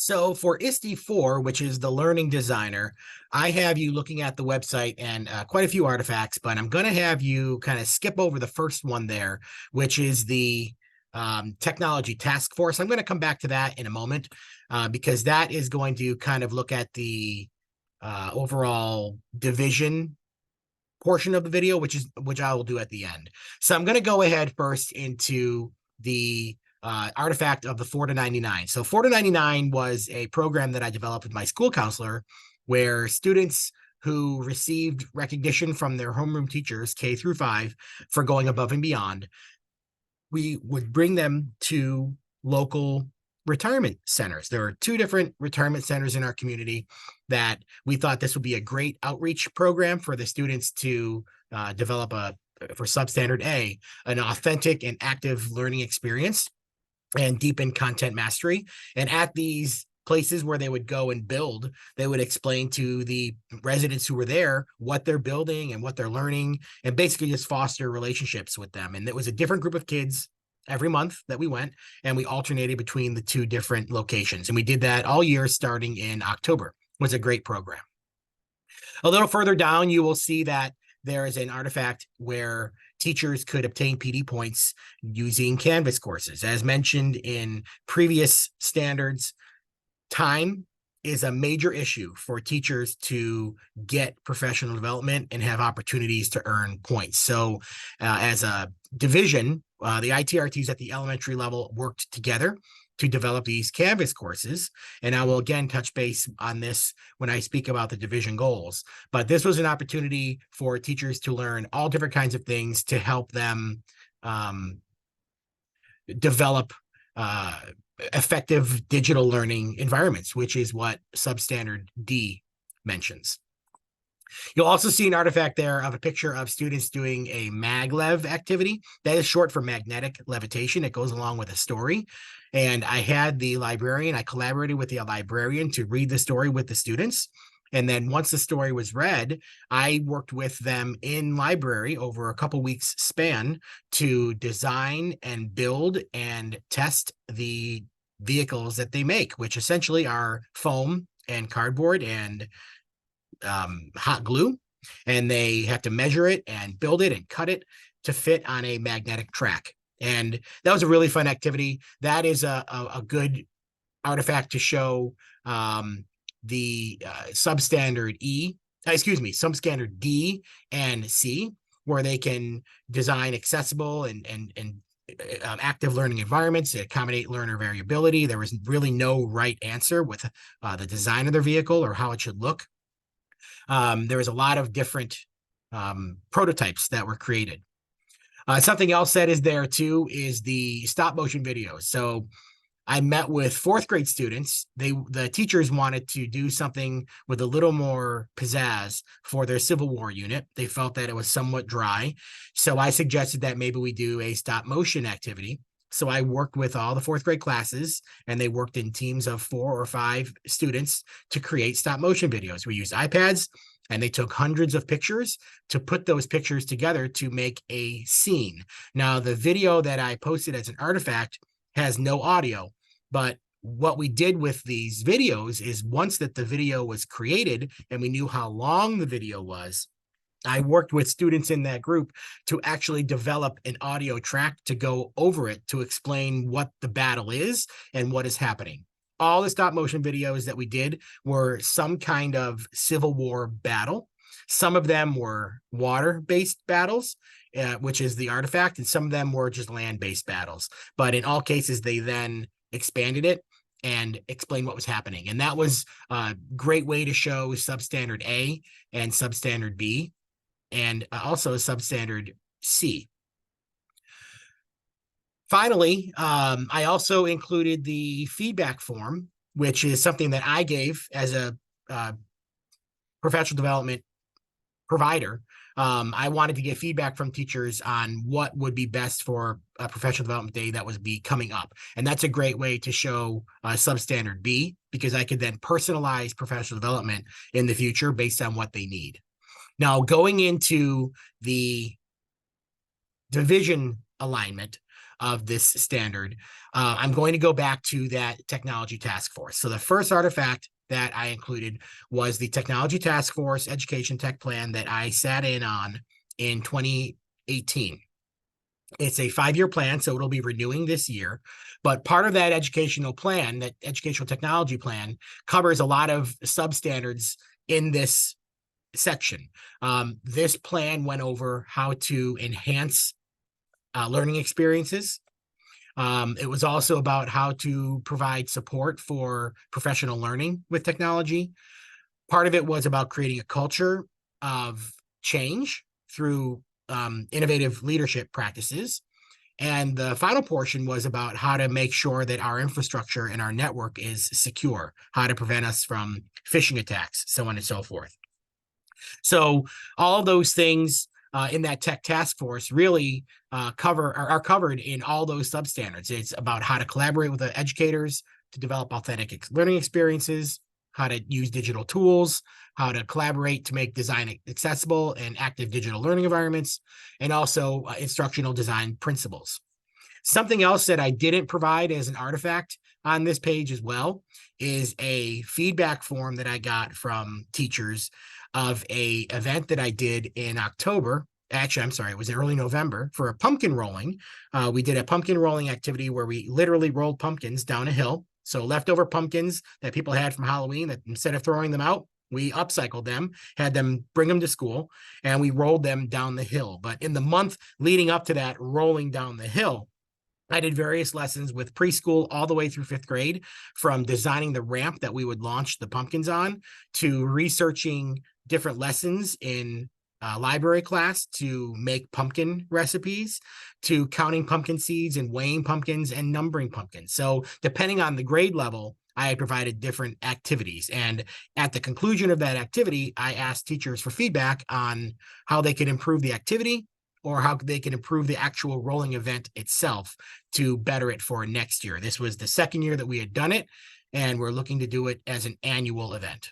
So for ISTE 4, which is the learning designer, I have you looking at the website and quite a few artifacts, but I'm going to have you kind of skip over the first one there, which is the technology task force. I'm going to come back to that in a moment because that is going to kind of look at the overall division portion of the video, which I will do at the end. So I'm going to go ahead first into the artifact of the 4 to 99. So 4 to 99 was a program that I developed with my school counselor where students who received recognition from their homeroom teachers, K through 5, for going above and beyond, we would bring them to local retirement centers. There are 2 different retirement centers in our community that we thought this would be a great outreach program for the students to develop for substandard A, an authentic and active learning experience and deepen content mastery. And at these places where they would go and build, they would explain to the residents who were there what they're building and what they're learning, and basically just foster relationships with them. And it was a different group of kids every month that we went, and we alternated between the 2 different locations. And we did that all year starting in October. It was a great program. A little further down, you will see that there is an artifact where teachers could obtain PD points using Canvas courses. As mentioned in previous standards, time is a major issue for teachers to get professional development and have opportunities to earn points. So as a division, the ITRTs at the elementary level worked together to develop these Canvas courses. And I will again touch base on this when I speak about the division goals. But this was an opportunity for teachers to learn all different kinds of things to help them develop effective digital learning environments, which is what substandard D mentions. You'll also see an artifact there of a picture of students doing a maglev activity. That is short for magnetic levitation. It goes along with a story. And I had the librarian, I collaborated with the librarian to read the story with the students. And then once the story was read, I worked with them in library over a couple weeks span to design and build and test the vehicles that they make, which essentially are foam and cardboard and hot glue. And they have to measure it and build it and cut it to fit on a magnetic track. And that was a really fun activity. That is a good artifact to show the substandard substandard D and C, where they can design accessible and active learning environments to accommodate learner variability. There was really no right answer with the design of their vehicle or how it should look. There was a lot of different prototypes that were created. Something else that is there too is the stop motion videos. So I met with 4th grade students. The teachers wanted to do something with a little more pizzazz for their Civil War unit. They felt that it was somewhat dry. So I suggested that maybe we do a stop motion activity. So I worked with all the 4th grade classes, and they worked in teams of 4 or 5 students to create stop motion videos. We used iPads, and they took hundreds of pictures to put those pictures together to make a scene. Now, the video that I posted as an artifact has no audio, but what we did with these videos is once that the video was created and we knew how long the video was, I worked with students in that group to actually develop an audio track to go over it to explain what the battle is and what is happening. All the stop motion videos that we did were some kind of Civil War battle. Some of them were water-based battles, which is the artifact, and some of them were just land-based battles. But in all cases, they then expanded it and explained what was happening. And that was a great way to show substandard A and substandard B, and also substandard C. Finally, I also included the feedback form, which is something that I gave as a professional development provider. I wanted to get feedback from teachers on what would be best for a professional development day that would be coming up. And that's a great way to show substandard B, because I could then personalize professional development in the future based on what they need. Now, going into the division alignment, of this standard, I'm going to go back to that technology task force. So the first artifact that I included was the technology task force education tech plan that I sat in on in 2018. It's a 5-year plan, so it'll be renewing this year. But part of that educational plan, that educational technology plan, covers a lot of substandards in this section. This plan went over how to enhance learning experiences. It was also about how to provide support for professional learning with technology. Part of it was about creating a culture of change through innovative leadership practices. And the final portion was about how to make sure that our infrastructure and our network is secure, how to prevent us from phishing attacks, so on and so forth. So all of those things in that tech task force really are covered in all those substandards. It's about how to collaborate with the educators to develop authentic learning experiences, how to use digital tools, how to collaborate to make design accessible and active digital learning environments, and also instructional design principles. Something else that I didn't provide as an artifact on this page as well is a feedback form that I got from teachers of a event that I did in October. Actually, I'm sorry, it was early November for a pumpkin rolling. We did a pumpkin rolling activity where we literally rolled pumpkins down a hill. So leftover pumpkins that people had from Halloween, that instead of throwing them out, we upcycled them, had them bring them to school, and we rolled them down the hill. But in the month leading up to that rolling down the hill, I did various lessons with preschool all the way through 5th grade, from designing the ramp that we would launch the pumpkins on, to researching different lessons in library class to make pumpkin recipes, to counting pumpkin seeds and weighing pumpkins and numbering pumpkins. So depending on the grade level, I provided different activities. And at the conclusion of that activity, I asked teachers for feedback on how they could improve the activity or how they can improve the actual rolling event itself to better it for next year. This was the second year that we had done it, and we're looking to do it as an annual event.